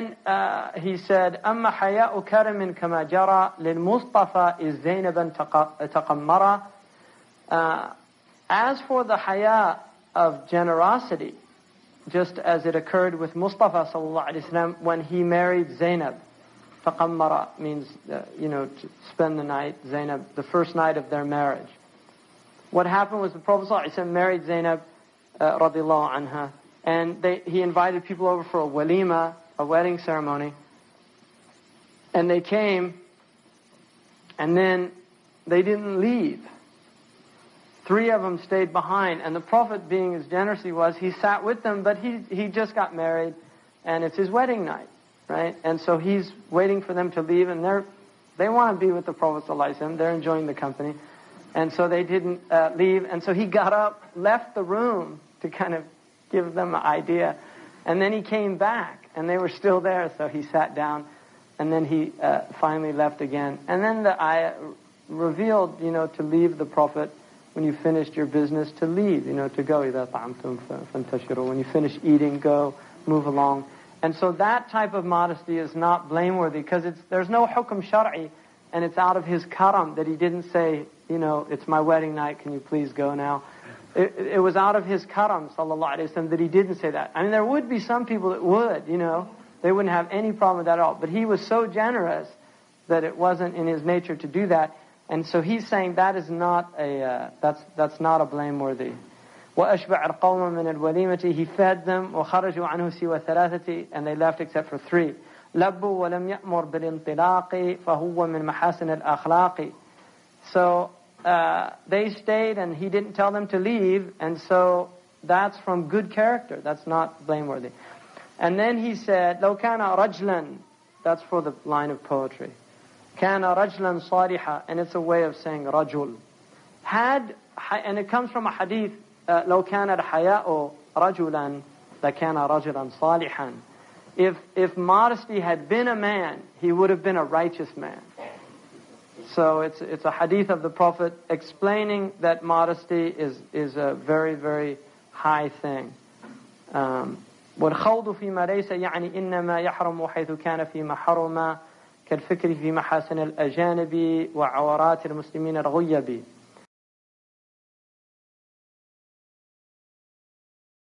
then he said, أما حياء كرم كما جرى للمصطفى إذ زينبا تقمرا. As for the haya of generosity, just as it occurred with Mustafa sallallahu alaihi wasallam when he married Zainab. Taqammara means, to spend the night, Zainab, the first night of their marriage. What happened was the Prophet sallallahu alaihi wasallam married Zainab radiallahu anha, and he invited people over for a walima, a wedding ceremony, and they came, and then they didn't leave. 3 of them stayed behind, and the Prophet, being as generous as he was, he sat with them, but he just got married, and it's his wedding night, right? And so he's waiting for them to leave, and they want to be with the Prophet ﷺ. They're enjoying the company, and so they didn't leave, and so he got up, left the room to kind of give them an idea, and then he came back, and they were still there, so he sat down, and then he finally left again, and then the ayah revealed, to leave the Prophet. When you finished your business, to leave, to go. إِذَا طَعَمْتُمْ فَانْتَشِرُوا. When you finish eating, go, move along. And so that type of modesty is not blameworthy, because there's no hukm shar'i, and it's out of his karam that he didn't say, it's my wedding night, can you please go now? It was out of his karam, sallallahu alayhi wa sallam, that he didn't say that. I mean, there would be some people that would, they wouldn't have any problem with that at all. But he was so generous that it wasn't in his nature to do that. And so he's saying that is not that's not a blameworthy. وَأَشْبَعَ الْقَوْمَ مِنَ الْوَلِيمَةِ. He fed them, وَخَرَجُوا عَنْهُ سِوَى ثَلَاثَةِ, and they left except for 3. لَبُّوا وَلَمْ يَأْمُرْ بِالْإِنطِلَاقِ فَهُوَ مِنْ مَحَاسِنِ الْأَخْلَاقِ. So they stayed, and he didn't tell them to leave, and so that's from good character. That's not blameworthy. And then he said, لَوْ كَانَ رَجْلًا. That's for the line of poetry. كَانَ رَجْلًا صَالِحًا, and it's a way of saying rajul. And it comes from a hadith, لَوْ كَانَ الْحَيَاءُ رَجُلًا لَكَانَ رَجُلًا صَالِحًا. If modesty had been a man, he would have been a righteous man. So it's a hadith of the Prophet explaining that modesty is a very, very high thing. وَالْخَوْضُ فِي مَا لَيْسَ يَعْنِ إِنَّمَا يَحْرُمُ حَيْثُ كَانَ فِي مَحْرُمَ كالفكر في محاسن الأجانب وعورات المسلمين الغيب.